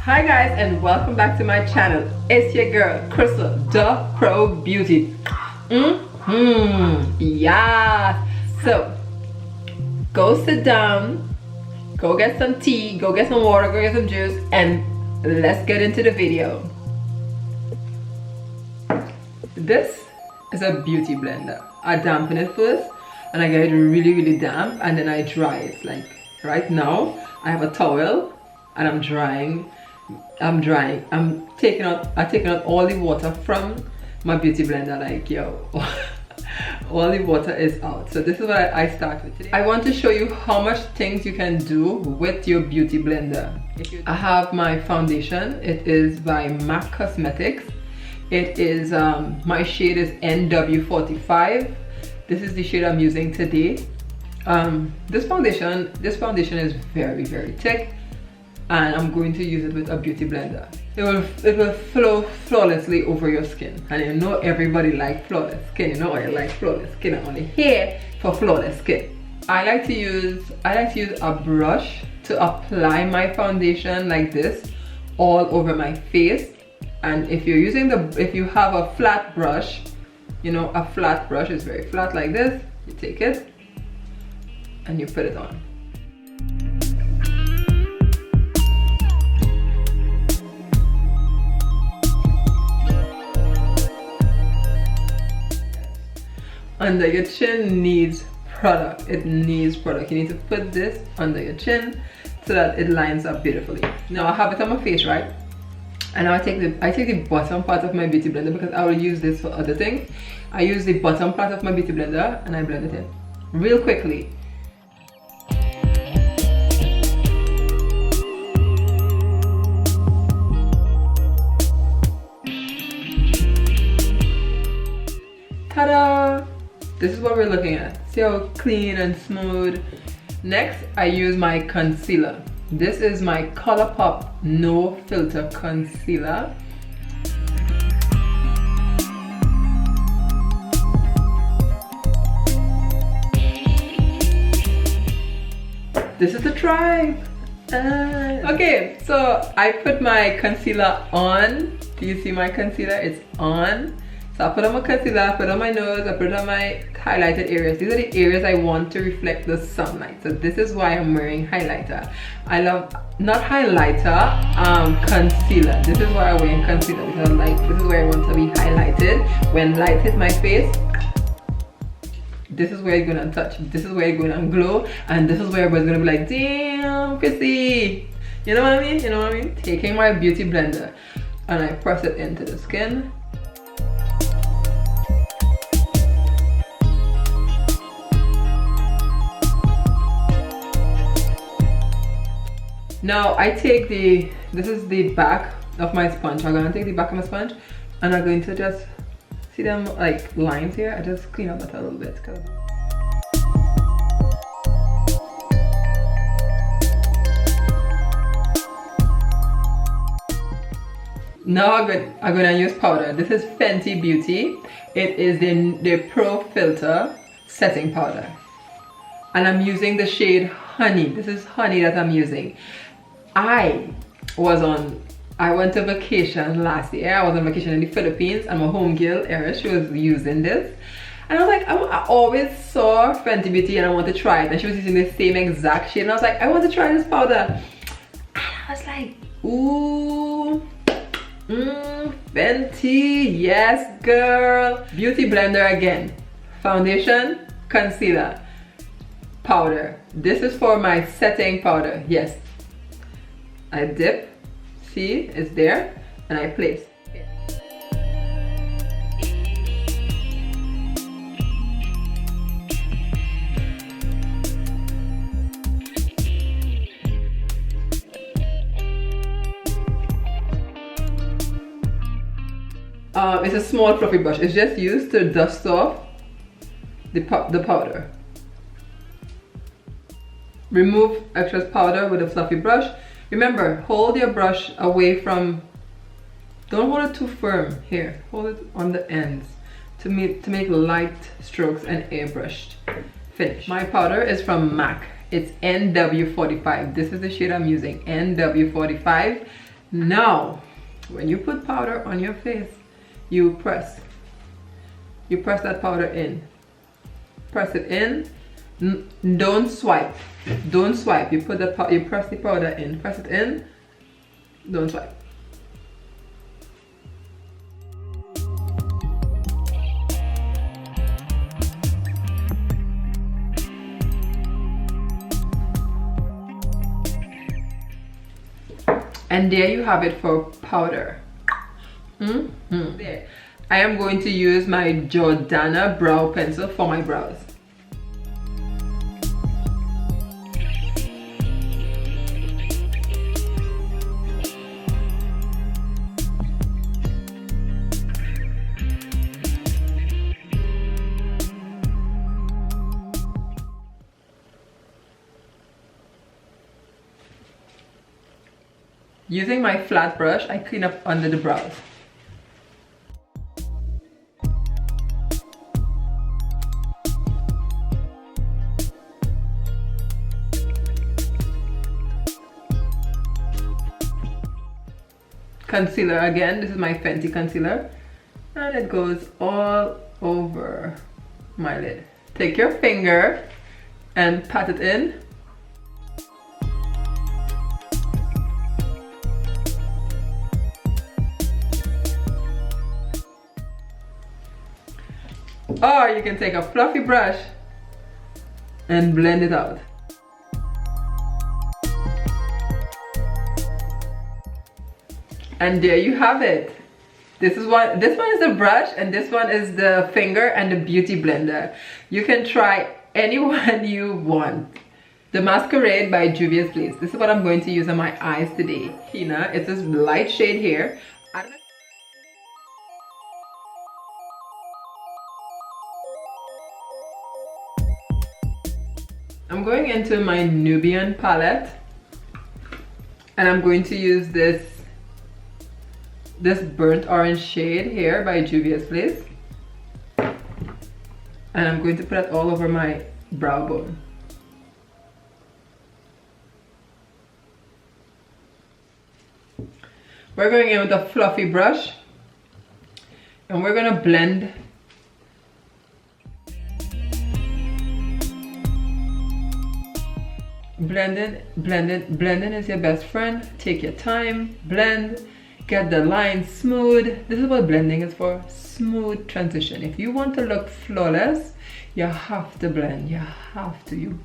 Hi guys, and welcome back to my channel. It's your girl Krystle, the Pro Beauty. Yeah. So go sit down, go get some tea, go get some water, go get some juice, and let's get into the video. This is a beauty blender. I dampen it first and I get it really damp, and then I dry it. Like right now I have a towel and I'm drying. I'm taking out all the water from my beauty blender. Like, yo, all the water is out. So this is what I start with today. I want to show you how much things you can do with your beauty blender. I have my foundation. It is by MAC Cosmetics. It is my shade is NW45. This is the shade I'm using today. This foundation is very thick, and I'm going to use it with a beauty blender. It will flow flawlessly over your skin, and you know everybody likes flawless skin. You know I like flawless skin. I'm only here for flawless skin. I like to use a brush to apply my foundation like this all over my face. And if you have a flat brush, you know, a flat brush is very flat like this, you take it and you put it on. Under your chin needs product. It needs product. You need to put this under your chin so that it lines up beautifully. Now I have it on my face, right? And now I take the bottom part of my beauty blender because I will use this for other things. I use the bottom part of my beauty blender and I blend it in real quickly. Ta-da! This is what we're looking at. See how clean and smooth. Next, I use my concealer. This is my ColourPop No Filter Concealer. This is the tribe. Okay, so I put my concealer on. Do you see my concealer? It's on. So I put on my concealer, I put on my nose, I put on my highlighted areas. These are the areas I want to reflect the sunlight. So this is why I'm wearing highlighter. I love, not highlighter, concealer. This is why I'm wearing concealer because this is where I want to be highlighted. When light hits my face, this is where it's gonna touch. This is where it's gonna glow. And this is where everybody's gonna be like, damn, Chrissy. You know what I mean? You know what I mean? Taking my beauty blender and I press it into the skin. Now I take this is the back of my sponge. I'm gonna take the back of my sponge and I'm going to just, see them like lines here? I just clean up that a little bit. Now I'm gonna use powder. This is Fenty Beauty. It is the Pro Filter Setting Powder. And I'm using the shade Honey. This is Honey that I'm using. I went to vacation last year. I was on vacation in the Philippines, and my homegirl Eris, she was using this, and I was like, I always saw Fenty Beauty and I want to try it, and she was using the same exact shade, and I was like, I want to try this powder, and I was like, ooh, Fenty, yes girl. Beauty blender again, foundation, concealer, powder. This is for my setting powder. Yes, I dip, see, it's there, and I place. It's a small fluffy brush. It's just used to dust off the powder. Remove excess powder with a fluffy brush. Remember, hold your brush away from, don't hold it too firm here. Hold it on the ends to make light strokes and airbrushed finish. My powder is from MAC. It's NW45. This is the shade I'm using, NW45. Now, when you put powder on your face, you press that powder in. Press it in. Don't swipe. Don't swipe. You press the powder in. Press it in. Don't swipe. And there you have it for powder. There. I am going to use my Jordana brow pencil for my brows. Using my flat brush, I clean up under the brows. Concealer again, this is my Fenty concealer, and it goes all over my lid. Take your finger and pat it in. Or you can take a fluffy brush and blend it out. And there you have it. This one is the brush, and this one is the finger and the beauty blender. You can try any one you want. The Masquerade by Juvia's Place. This is what I'm going to use on my eyes today. Hina, it's this light shade here. I'm going into my Nubian palette, and I'm going to use this burnt orange shade here by Juvia's Place, and I'm going to put it all over my brow bone. We're going in with a fluffy brush, and we're going to blend. Blending is your best friend. Take your time, blend, get the lines smooth. This is what blending is for, smooth transition. If you want to look flawless, you have to blend. You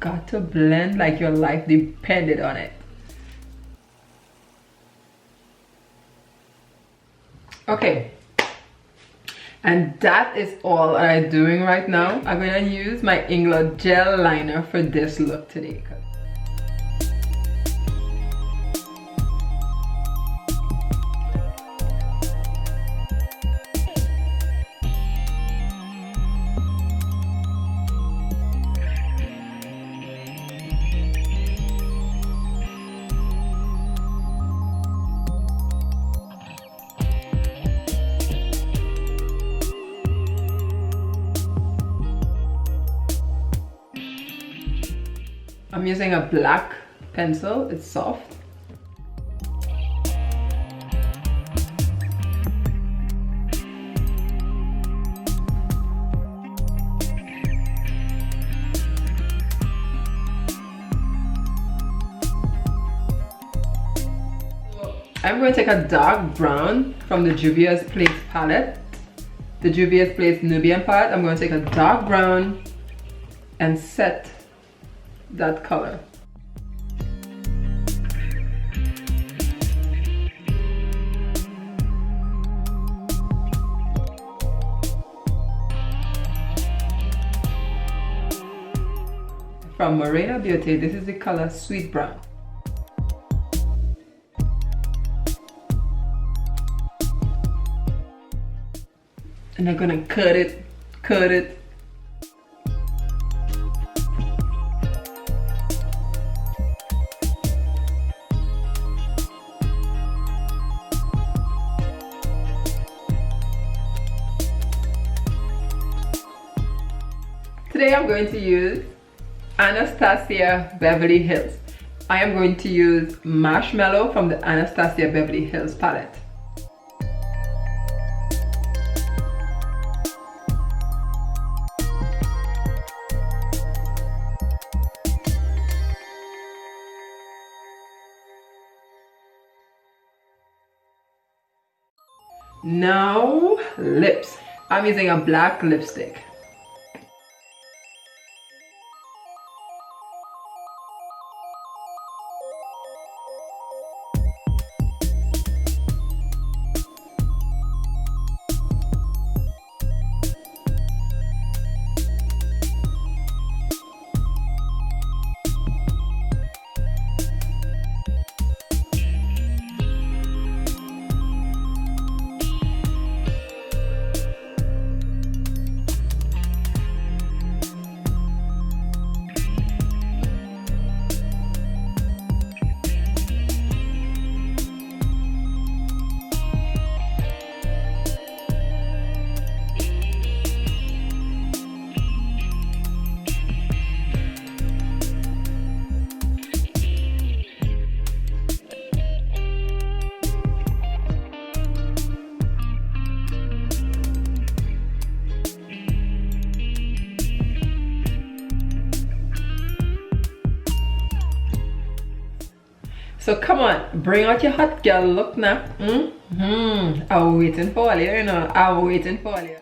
got to blend like your life depended on it. Okay, and that is all I'm doing right now. I'm going to use my Inglot gel liner for this look today. I'm using a black pencil, it's soft. I'm going to take a dark brown from the Juvia's Place palette, the Juvia's Place Nubian palette. I'm going to take a dark brown and set that color. From Morena Beauty, this is the color Sweet Brown. And I'm gonna cut it. Today I'm going to use Anastasia Beverly Hills. I am going to use Marshmallow from the Anastasia Beverly Hills palette. Now, lips. I'm using a black lipstick. So come on, bring out your hot girl look now. I'm waiting for you, you know. I'm waiting for you.